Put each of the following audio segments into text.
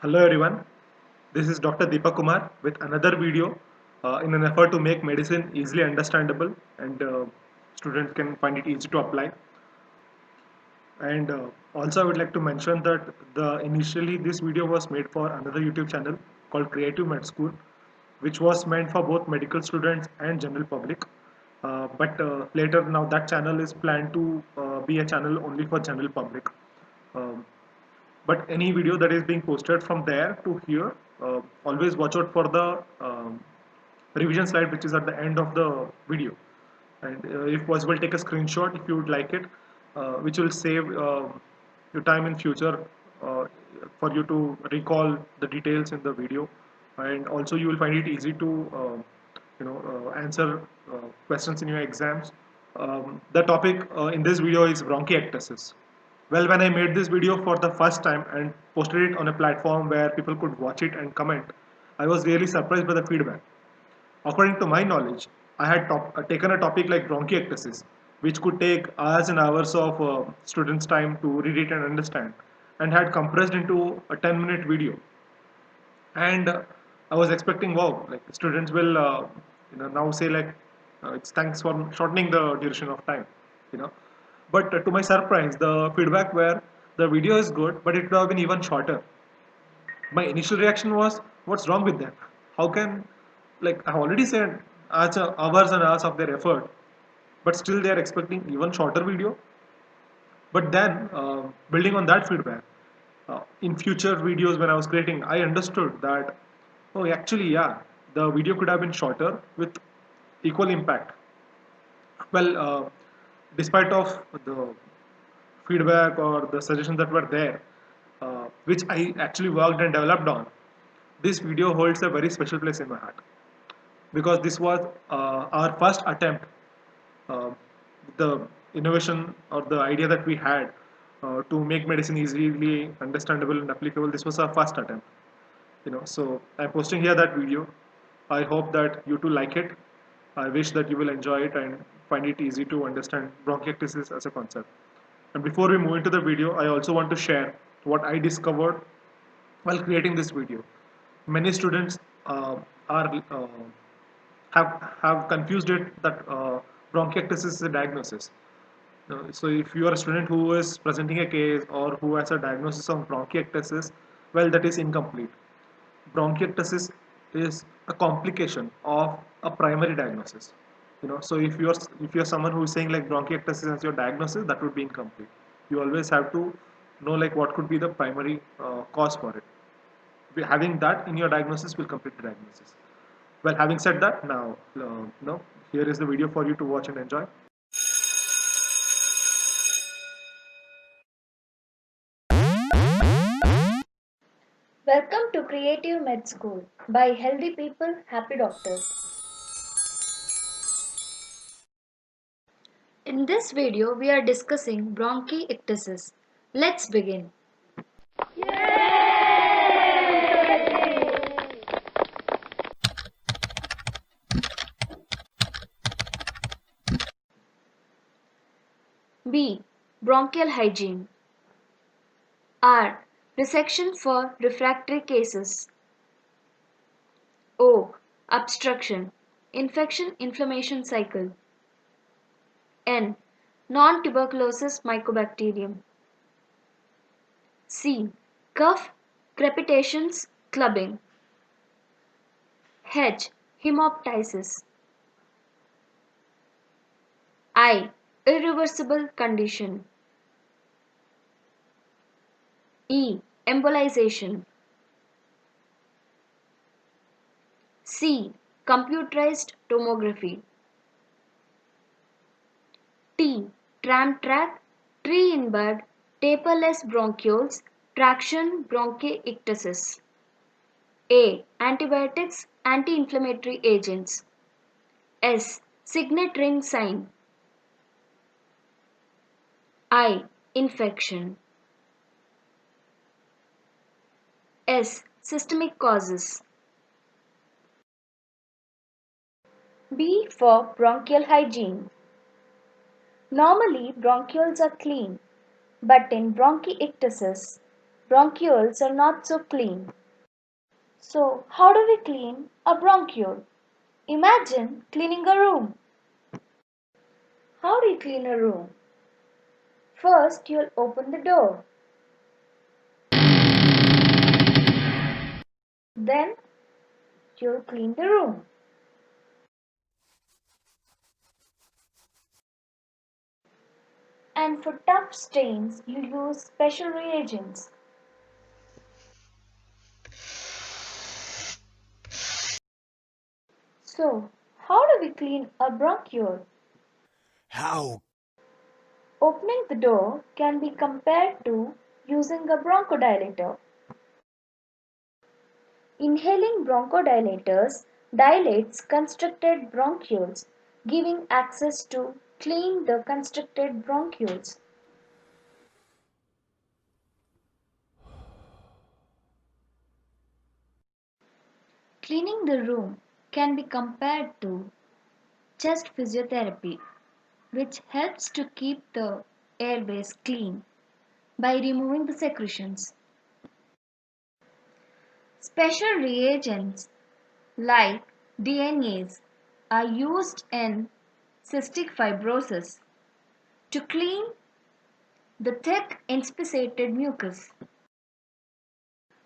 Hello everyone, this is Dr. Deepak Kumar with another video in an effort to make medicine easily understandable and students can find it easy to apply. And also I would like to mention that initially this video was made for another YouTube channel called Creative Med School, which was meant for both medical students and general public. But later now that channel is planned to be a channel only for general public. Um, but any video that is being posted from there to here, always watch out for the revision slide which is at the end of the video, and if possible take a screenshot if you would like it, which will save your time in future, uh, for you to recall the details in the video, and also you will find it easy to answer questions in your exams. The topic in this video is bronchiectasis. Well, when I made this video for the first time and posted it on a platform where people could watch it and comment, I was really surprised by the feedback. According to my knowledge, I had taken a topic like bronchiectasis, which could take hours and hours of students' time to read it and understand, and had compressed into a 10-minute video. And I was expecting, wow, like students will, now say like, it's thanks for shortening the duration of time, you know. But to my surprise, the feedback were the video is good, but it would have been even shorter. My initial reaction was, what's wrong with them? How can, like I already said, hours and hours of their effort, but still they are expecting even shorter video. But then, building on that feedback, in future videos when I was creating, I understood that, oh, actually, yeah, the video could have been shorter with equal impact. Well, despite of the feedback or the suggestions that were there, which I actually worked and developed on, this video holds a very special place in my heart because this was our first attempt, uh, the innovation or the idea that we had to make medicine easily understandable and applicable. This was our first attempt, so I'm posting here that video. I hope that you too like it. I wish that you will enjoy it and find it easy to understand bronchiectasis as a concept. And before we move into the video, I also want to share what I discovered while creating this video. Many students are have confused it that bronchiectasis is a diagnosis. So if you are a student who is presenting a case or who has a diagnosis of bronchiectasis, well, that is incomplete. Bronchiectasis is a complication of a primary diagnosis. So if you're someone who is saying like bronchiectasis as your diagnosis, that would be incomplete. You always have to know like what could be the primary cause for it. Having that in your diagnosis will complete the diagnosis. Well, having said that, now here is the video for you to watch and enjoy. Welcome to Creative Med School by Healthy People, Happy Doctors. In this video, we are discussing bronchiectasis. Let's begin. B. Bronchial hygiene. R. Resection for refractory cases. O. Obstruction. Infection inflammation cycle. N. Non-tuberculosis mycobacterium. C. Cough, crepitations, clubbing. H. Hemoptysis. I. Irreversible condition. E. Embolization. C. Computerized tomography. T. Tram track, tree in bud, taperless bronchioles, traction bronchiectasis. A. Antibiotics, anti-inflammatory agents. S. Signet ring sign. I. Infection. S. Systemic causes. B for bronchial hygiene. Normally, bronchioles are clean, but in bronchiectasis, bronchioles are not so clean. So, how do we clean a bronchiole? Imagine cleaning a room. How do you clean a room? First, you'll open the door. Then, you'll clean the room. And for tough stains, you use special reagents. So, how do we clean a bronchiole? How? Opening the door can be compared to using a bronchodilator. Inhaling bronchodilators dilates constricted bronchioles, giving access to clean the constricted bronchioles. Cleaning the room can be compared to chest physiotherapy, which helps to keep the airways clean by removing the secretions. Special reagents like DNase are used in cystic fibrosis to clean the thick inspissated mucus.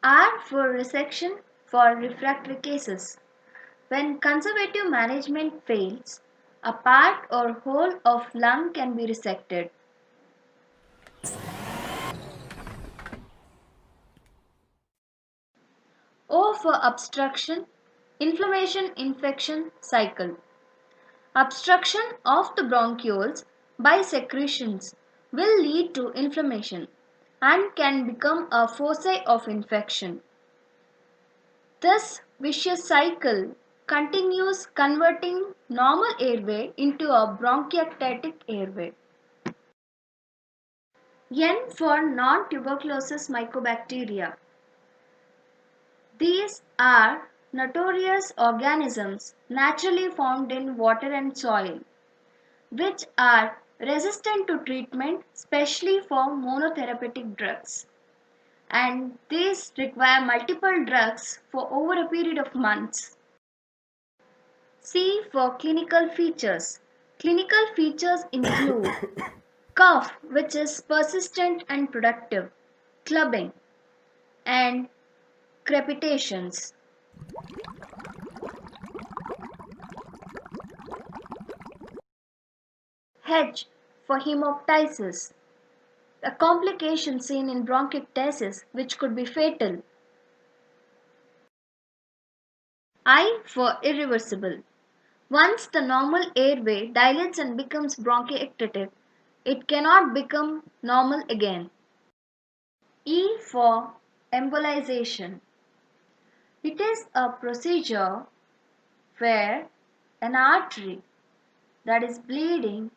R for resection for refractory cases. When conservative management fails, a part or whole of lung can be resected. O for obstruction, inflammation, infection, cycle. Obstruction of the bronchioles by secretions will lead to inflammation and can become a foci of infection. This vicious cycle continues, converting normal airway into a bronchiectatic airway. N for non-tuberculosis mycobacteria. These are notorious organisms naturally found in water and soil, which are resistant to treatment, especially for monotherapeutic drugs. And these require multiple drugs for over a period of months. C for clinical features. Clinical features include cough, which is persistent and productive, clubbing, and crepitations. H for hemoptysis, a complication seen in bronchiectasis which could be fatal. I for irreversible. Once the normal airway dilates and becomes bronchiectatic, it cannot become normal again. E for embolization. It is a procedure where an artery that is bleeding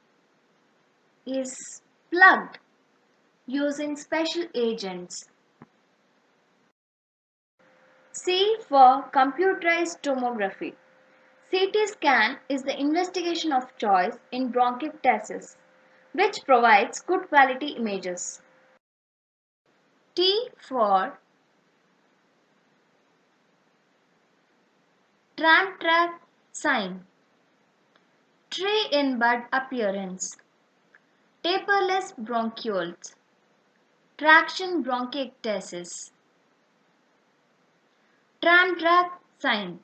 is plugged using special agents. C for computerized tomography. CT scan is the investigation of choice in bronchiectasis, which provides good quality images. T for tram track sign. Tree in bud appearance. Taperless bronchioles. Traction bronchiectasis. Tram track sign.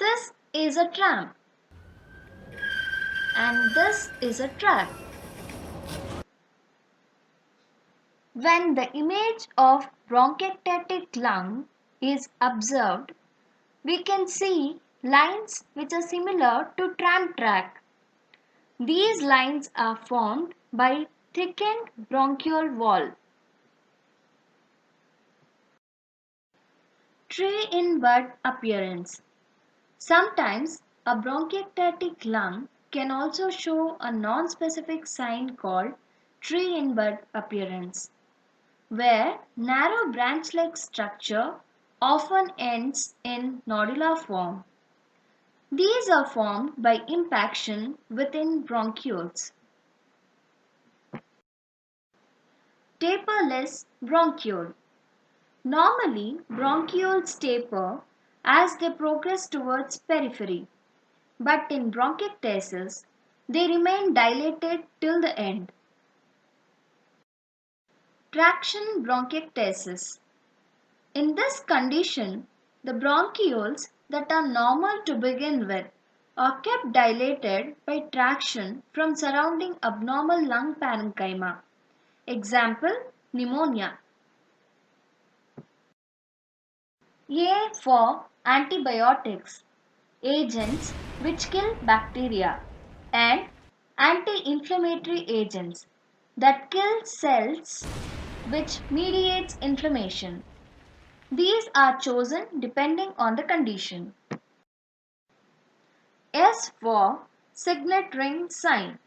This is a tram and this is a track. When the image of bronchiectatic lung is observed, we can see lines which are similar to tram track. These lines are formed by thickened bronchiole wall. Tree in bud appearance. Sometimes a bronchiectatic lung can also show a non-specific sign called tree in bud appearance, where narrow branch-like structure often ends in nodular form. These are formed by impaction within bronchioles. Taperless bronchiole. Normally, bronchioles taper as they progress towards periphery, but in bronchiectasis, they remain dilated till the end. Traction bronchiectasis. In this condition, the bronchioles that are normal to begin with are kept dilated by traction from surrounding abnormal lung parenchyma. Example, pneumonia. A for antibiotics, agents which kill bacteria, and anti-inflammatory agents that kill cells which mediates inflammation. These are chosen depending on the condition. S for signet ring sign.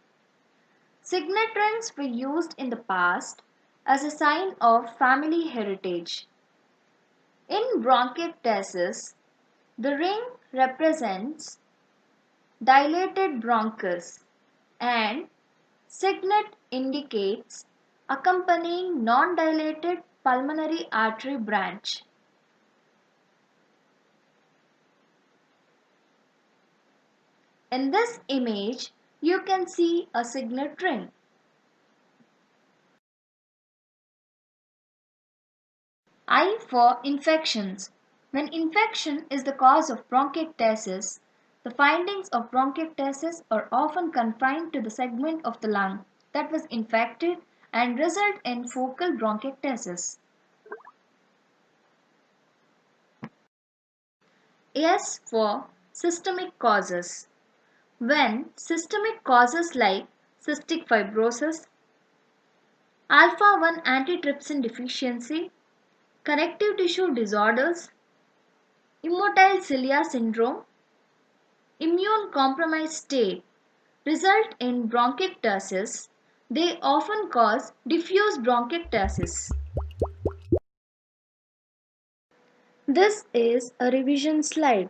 Signet rings were used in the past as a sign of family heritage. In bronchiectasis, the ring represents dilated bronchus and signet indicates accompanying non-dilated pulmonary artery branch. In this image, you can see a signet ring. I for infections. When infection is the cause of bronchiectasis, the findings of bronchiectasis are often confined to the segment of the lung that was infected and result in focal bronchiectasis. S for systemic causes. When systemic causes like cystic fibrosis, alpha 1 antitrypsin deficiency, connective tissue disorders, immotile cilia syndrome, immune compromised state result in bronchiectasis, they often cause diffuse bronchiectasis. This is a revision slide.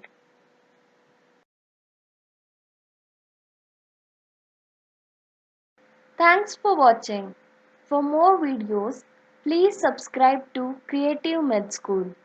Thanks for watching. For more videos, please subscribe to Creative Med School.